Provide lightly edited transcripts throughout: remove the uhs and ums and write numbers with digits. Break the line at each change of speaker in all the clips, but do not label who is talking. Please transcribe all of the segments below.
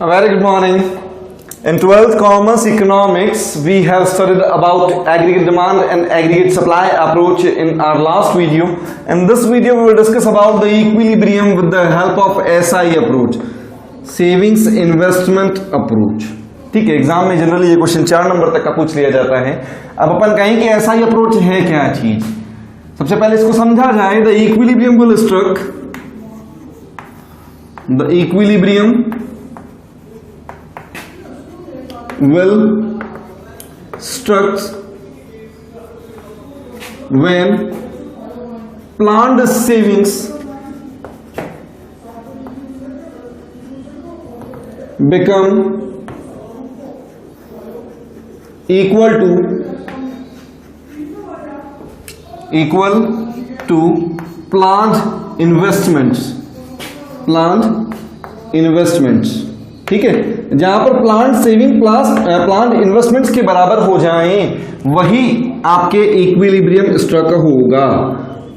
A very good morning. In 12th Commerce Economics, we have studied about aggregate demand and aggregate supply approach in our last video. In this video, we will discuss about the equilibrium with the help of SI approach, Savings Investment Approach. ठीक है, exam में generally ये question 4 number तक का पूछ लिया जाता है. अब अपन कहें कि SI अप्रोच है क्या चीज. सबसे पहले इसको समझा जाए. The equilibrium will struck, the equilibrium will struck when planned savings become equal to planned investments. ठीक है, जहां पर plan saving plus plan investments के बराबर हो जाएं, वही आपके इक्विलिब्रियम स्ट्रक होगा.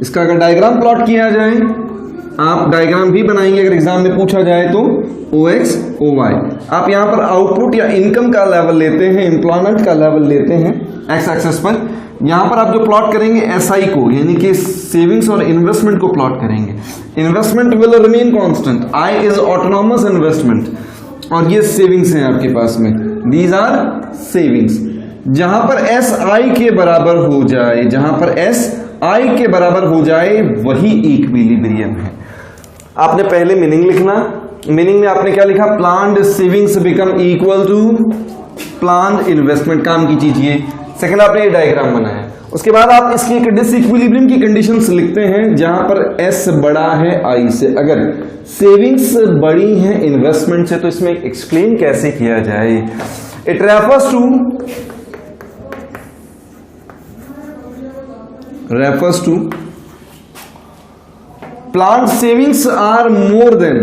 इसका अगर डायग्राम प्लॉट किया जाए, आप डायग्राम भी बनाएंगे अगर एग्जाम में पूछा जाए तो, OX OY. आप यहां पर आउटपुट या इनकम का लेवल लेते हैं, एम्प्लॉयमेंट का लेवल लेते हैं एक्स एक्सेस पर. यहां पर आप जो प्लॉट करेंगे SI को, यानी कि सेविंग्स और इन्वेस्टमेंट को प्लॉट करेंगे. Investment will remain constant, I is autonomous investment, और ये सेविंग्स हैं आपके पास में. These are savings. जहां पर SI के बराबर हो जाए, जहां पर SI के बराबर हो जाए, वही इक्विलिब्रियम है. आपने पहले मीनिंग लिखना. मीनिंग में आपने क्या लिखा? Planned savings become equal to planned investment. काम की चीज ये. सेकंड, आपने ये डायग्राम बनाया. उसके बाद आप इसकी एक डिसइक्विलिब्रियम की कंडीशंस लिखते हैं, जहां पर S बड़ा है I से. अगर सेविंग्स बड़ी हैं इन्वेस्टमेंट से, तो इसमें एक्सप्लेन कैसे किया जाए? It refers to planned savings are more than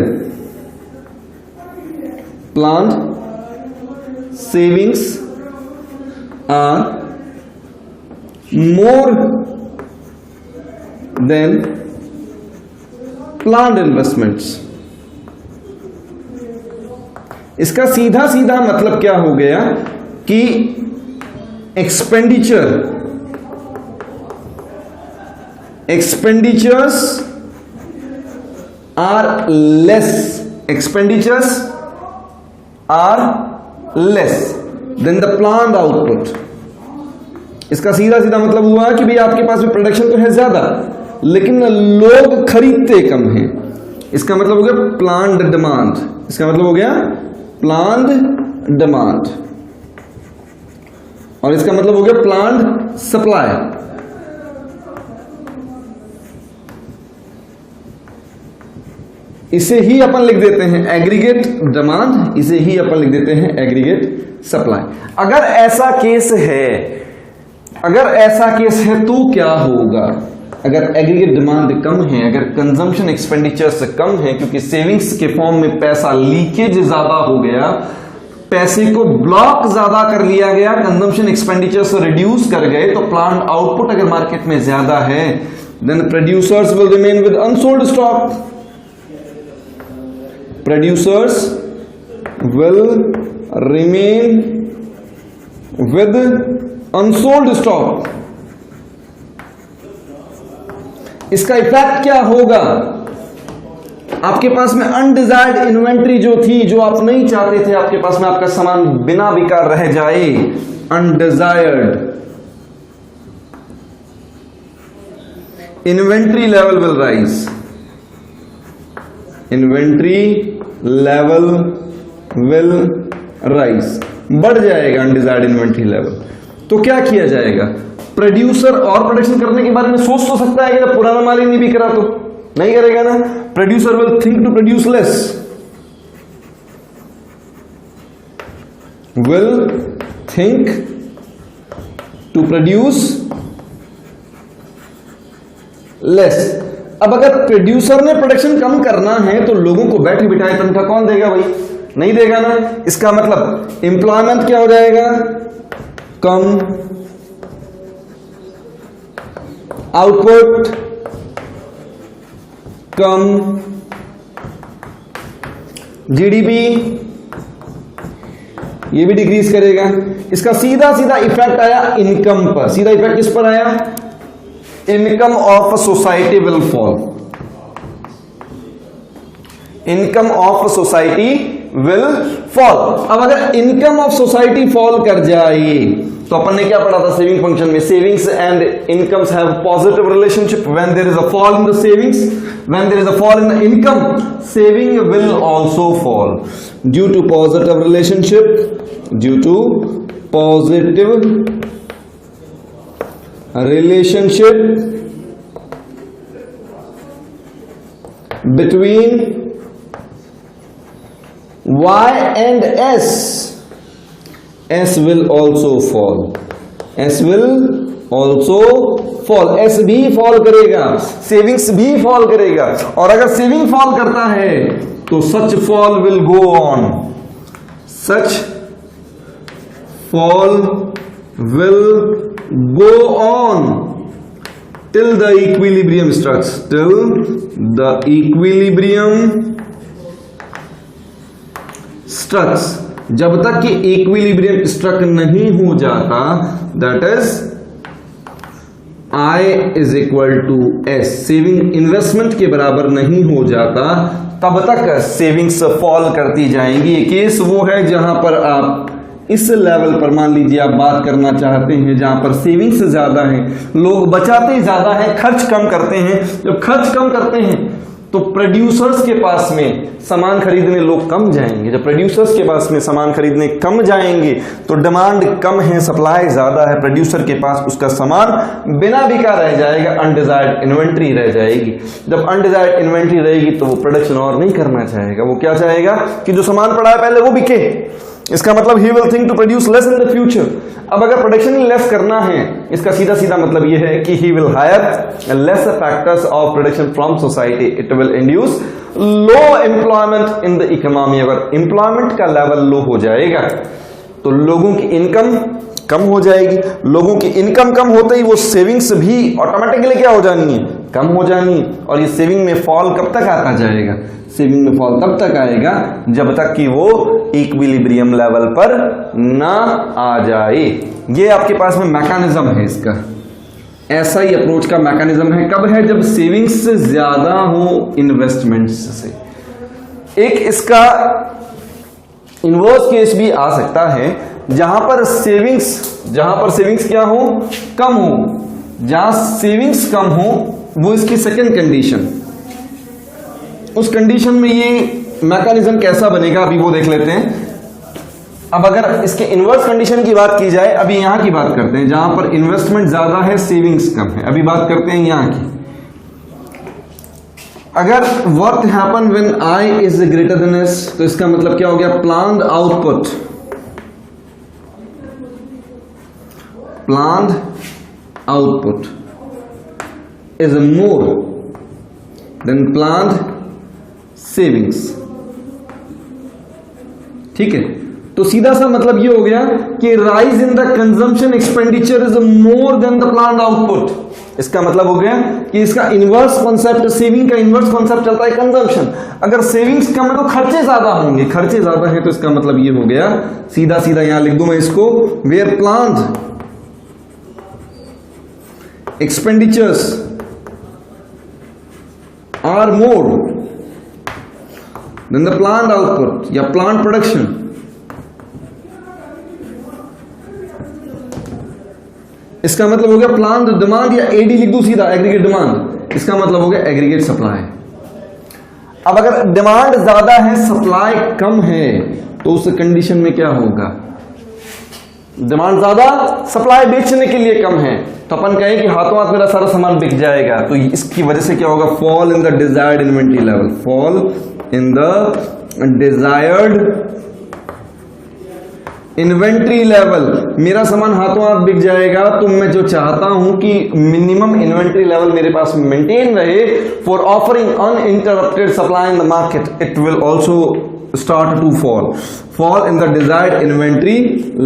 planned savings are more than planned investments. इसका सीधा सीधा मतलब क्या हो गया कि expenditures are less than the planned output. इसका सीधा सीधा मतलब हुआ कि भाई आपके पास में प्रोडक्शन तो है ज्यादा, लेकिन लोग खरीदते कम हैं. इसका मतलब हो गया प्लान्ड डिमांड. इसका मतलब हो गया प्लान्ड डिमांड, और इसका मतलब हो गया प्लान्ड सप्लाई. इसे ही अपन लिख देते हैं एग्रीगेट डिमांड, इसे ही अपन लिख देते हैं एग्रीगेट सप्लाई. अगर ऐसा केस है तो क्या होगा? अगर एग्रीगेट डिमांड कम है, अगर कंजम्पशन एक्सपेंडिचर्स कम है, क्योंकि सेविंग्स के फॉर्म में पैसा लीकेज ज्यादा हो गया, पैसे को ब्लॉक ज्यादा कर लिया गया, कंजम्पशन एक्सपेंडिचर्स रिड्यूस कर गए, तो प्लांट आउटपुट अगर मार्केट में ज्यादा है, then producers will remain with unsold stock. Producers will remain with unsold stock. इसका इफेक्ट क्या होगा? आपके पास में अनडिजायर्ड इन्वेंट्री जो थी, जो आप नहीं चाहते थे आपके पास में आपका सामान बिना बिका रह जाए, undesired inventory level will rise. Inventory level will rise, बढ़ जाएगा अनडिजायर्ड इन्वेंट्री लेवल. तो क्या किया जाएगा? प्रोड्यूसर और प्रोडक्शन करने के बारे में सोच तो सकता है कि जब पुराना माल ही नहीं बिक रहा तो नहीं करेगा ना. Producer will think to produce less, will think to produce less. अब अगर प्रोड्यूसर ने प्रोडक्शन कम करना है, तो लोगों को बैठे बिठाए तनख्वाह कौन देगा भाई? नहीं देगा ना. इसका मतलब एम्प्लॉयमेंट क्या हो जाएगा? कम, आउटपुट कम, जीडीपी ये भी डिक्रीज करेगा। इसका सीधा सीधा इफेक्ट आया इनकम पर। सीधा इफेक्ट किस पर आया? Income of society will fall. Income of society will fall. अब अगर इनकम ऑफ सोसाइटी फॉल कर जाए तो अपन ने क्या पढ़ा था सेविंग फंक्शन में? Savings and incomes have positive relationship. When there is a fall in the savings, when there is a fall in the income, saving will also fall. Due to positive relationship, due to positive relationship between Y and S, S will also fall, S will also fall, S भी fall करेगा, savings भी fall करेगा। और अगर saving fall करता है तो such fall will go on, such fall will go on till the equilibrium strikes, till the equilibrium strikes, जब तक कि इक्विलिब्रियम स्ट्रक नहीं हो जाता, that is I is equal to S, saving investment के बराबर नहीं हो जाता, तब तक सेविंग्स फॉल करती जाएंगी। ये केस वो है जहां पर आप इस लेवल पर मान लीजिए आप बात करना चाहते हैं जहां पर सेविंग्स ज्यादा है, लोग बचाते ज्यादा है, खर्च कम करते हैं। जब खर्च कम करते हैं तो प्रोड्यूसर्स के पास में सामान खरीदने लोग कम जाएंगे। जब प्रोड्यूसर्स के पास में सामान खरीदने कम जाएंगे तो डिमांड कम है, सप्लाई ज्यादा है, प्रोड्यूसर के पास उसका सामान बिना बिका रह जाएगा, अनडिजायर्ड इन्वेंट्री रह जाएगी। जब अनडिजायर्ड इन्वेंट्री रहेगी तो वो प्रोडक्शन और नहीं करना चाहेगा, वो क्या चाहेगा कि जो सामान पड़ा है पहले वो बिके। इसका मतलब he will think to produce less in the future. अब अगर प्रोडक्शन लेस करना है, इसका सीधा सीधा मतलब यह है कि he will hire less factors of production from society, it will induce low employment in the economy. अगर एम्प्लॉयमेंट का लेवल लो हो जाएगा तो लोगों की इनकम कम हो जाएगी। लोगों की इनकम कम होते ही वो सेविंग्स भी ऑटोमेटिकली क्या हो जानी है? कम हो जानी है। और ये सेविंग में फॉल कब तक आता जाएगा? सेविंग में फॉल तब तक आएगा जब तक कि वो इक्विलिब्रियम लेवल पर ना आ जाए। ये आपके पास में मैकेनिज्म है इसका, ऐसा ही अप्रोच का मैकेनिज्म है। कब है? जब सेविंग्स से ज्यादा हो इन्वेस्टमेंट्स से। एक इसका इनवर्स केस भी आ सकता है जहां पर सेविंग्स क्या हो? कम हो। जहां सेविंग्स कम हो वो इसकी सेकंड कंडीशन। उस कंडीशन में ये मैकेनिज्म कैसा बनेगा अभी वो देख लेते हैं। अब अगर इसके इनवर्स कंडीशन की बात की जाए, अभी यहां की बात करते हैं जहां पर इन्वेस्टमेंट ज्यादा है, सेविंग्स कम है। अभी बात करते हैं यहां की। अगर worth happen when I is greater than S, तो इसका मतलब क्या हो गया? Planned output is more than planned savings. ठीक है, तो सीधा सा मतलब ये हो गया कि rise in the consumption expenditure is more than the planned output. इसका मतलब हो गया कि इसका इनवर्स कॉन्सेप्ट, सेविंग का इनवर्स कॉन्सेप्ट चलता है कंजम्पशन। अगर सेविंग्स कम है तो खर्चे ज्यादा होंगे, खर्चे ज्यादा है तो इसका मतलब ये हो गया, सीधा सीधा यहां लिख दूं मैं इसको, where planned expenditures are more than the planned output या planned production, इसका मतलब हो गया planned demand या AD लिख दूं सीधा, एग्रीगेट डिमांड। इसका मतलब हो गया एग्रीगेट सप्लाई। अब अगर डिमांड ज्यादा है, सप्लाई कम है, तो उस कंडीशन में क्या होगा? डिमांड ज्यादा, सप्लाई बेचने के लिए कम है, तो अपन कहें कि हाथों हाथ मेरा सारा सामान बिक जाएगा। तो इसकी वजह से क्या होगा? Fall in the desired inventory level, fall in the desired inventory level. मेरा सामान हाथों हाथ बिक जाएगा तो मैं जो चाहता हूं कि मिनिमम इन्वेंट्री लेवल मेरे पास मेंटेन रहे for offering uninterrupted supply in the market, it will also start to fall in the desired inventory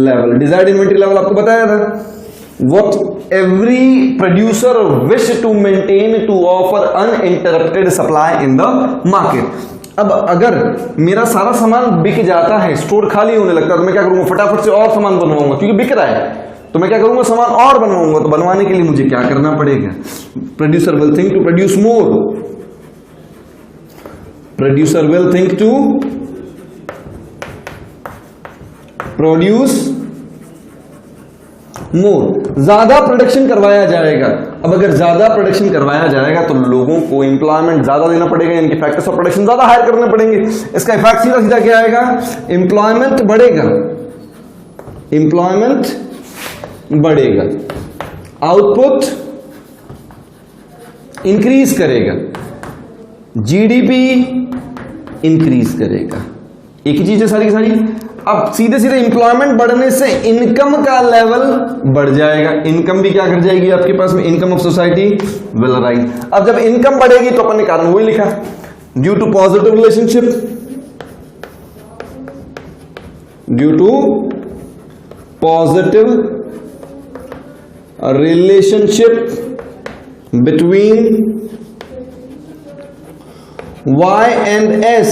level। desired inventory level आपको बताया था, what every producer wish to maintain to offer uninterrupted supply in the market। अब अगर मेरा सारा सामान बिक जाता है, स्टोर खाली होने लगता है, तो मैं क्या करूंगा, फटाफट से और सामान बनवाऊंगा, क्योंकि बिक रहा है तो मैं क्या करूंगा, सामान और बनवाऊंगा। तो बनवाने के लिए मुझे क्या करना पड़ेगा, producer will think to produce more, producer will think to produce more, ज्यादा प्रोडक्शन करवाया जाएगा। अब अगर ज्यादा प्रोडक्शन करवाया जाएगा तो लोगों को एम्प्लॉयमेंट ज्यादा देना पड़ेगा, यानी फैक्टर्स ऑफ प्रोडक्शन ज्यादा हायर करने पड़ेंगे। इसका इफेक्ट सीधा सीधा क्या आएगा, एम्प्लॉयमेंट बढ़ेगा, एम्प्लॉयमेंट बढ़ेगा, आउटपुट इंक्रीज करेगा, जीडीपी इंक्रीज करेगा। एक ही चीज है सारी की सारी। अब सीधे सीधे इंप्लॉयमेंट बढ़ने से इनकम का लेवल बढ़ जाएगा, इनकम भी क्या कर जाएगी आपके पास में, income of society will rise. अब जब इनकम बढ़ेगी तो अपन ने कारण वही लिखा, due to positive relationship, due to positive relationship between Y and S,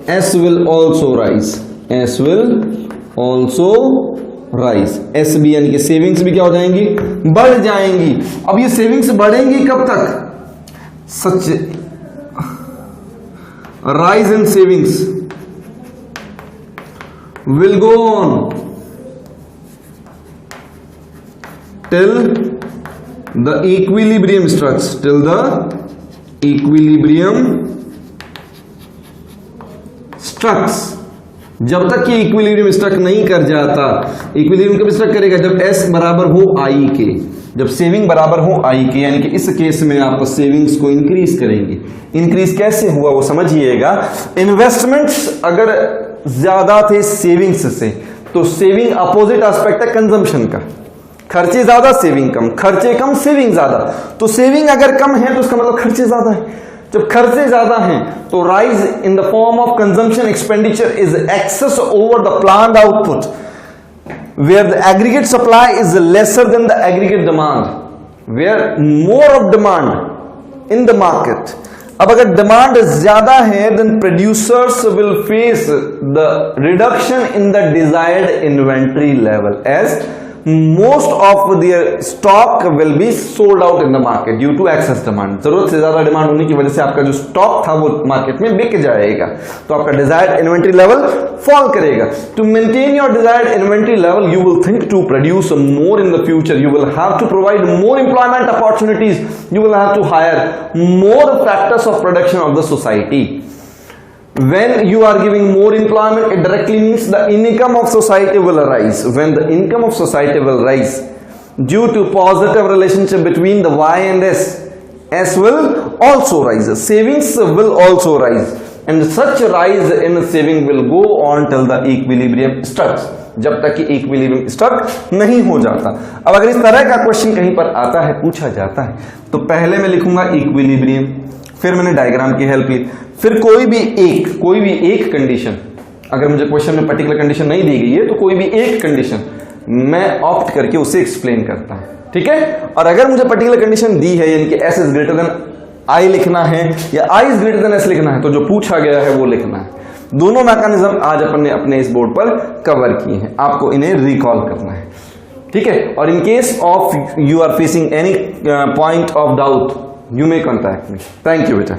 S will also rise, S will also rise, S भी यानी कि सेविंग्स भी क्या हो जाएंगी, बढ़ जाएंगी। अब ये सेविंग्स बढ़ेंगी कब तक, such rise in savings will go on till the equilibrium strikes, till the equilibrium strikes, जब तक कि इक्विलिब्रियम स्ट्रक नहीं कर जाता। इक्विलिब्रियम कब स्ट्रक करेगा, जब S बराबर हो I के, जब सेविंग बराबर हो I के, यानी कि इस केस में आप सेविंग्स को इंक्रीज करेंगे। इंक्रीज कैसे हुआ वो समझिएगा। इन्वेस्टमेंट्स अगर ज्यादा थे सेविंग्स से, तो सेविंग अपोजिट एस्पेक्ट है कंजम्पशन का, खर्चे ज्यादा सेविंग कम, खर्चे कम सेविंग ज्यादा। तो सेविंग अगर कम है तो उसका मतलब खर्चे ज्यादा है। जब खर्चे ज्यादा हैं तो rise in the form of consumption expenditure is excess over the planned output, where the aggregate supply is lesser than the aggregate demand, where more of demand in the market. अब अगर डिमांड ज्यादा है then producers will face the reduction in the desired inventory level as most of their stock will be sold out in the market due to excess demand। जरूरत से ज्यादा demand होने की वजह से आपका जो स्टॉक था वो मार्केट में बिक जाएगा, तो आपका डिजायर्ड इन्वेंट्री लेवल फॉल करेगा। To maintain your desired inventory level you will think to produce more in the future, you will have to provide more employment opportunities, you will have to hire more factors of production of the society. When you are giving more employment, it directly means the income of society will rise. When the income of society will rise due to positive relationship between the Y and S, S will also rise. Savings will also rise, and such rise in saving will go on till the equilibrium strikes, जब तक कि equilibrium struck नहीं हो जाता। अब अगर इस तरह का क्वेश्चन कहीं पर आता है, पूछा जाता है, तो पहले मैं लिखूंगा इक्विलिब्रियम, फिर मैंने डायग्राम की हेल्प ली, फिर कोई भी एक कंडीशन, अगर मुझे क्वेश्चन में पर्टिकुलर कंडीशन नहीं दी गई है तो कोई भी एक कंडीशन मैं ऑप्ट करके उसे एक्सप्लेन करता हूं, ठीक है। और अगर मुझे पर्टिकुलर कंडीशन दी है, यानी कि S is greater than I लिखना है या I is greater than S लिखना है, तो जो पूछा गया है वो लिखना है। दोनों मैकेनिज्म आज अपन ने अपने इस बोर्ड पर कवर किए हैं, आपको इन्हें रिकॉल करना है, ठीक है। और in case of you are facing any point of doubt, you may contact me. Thank you, beta.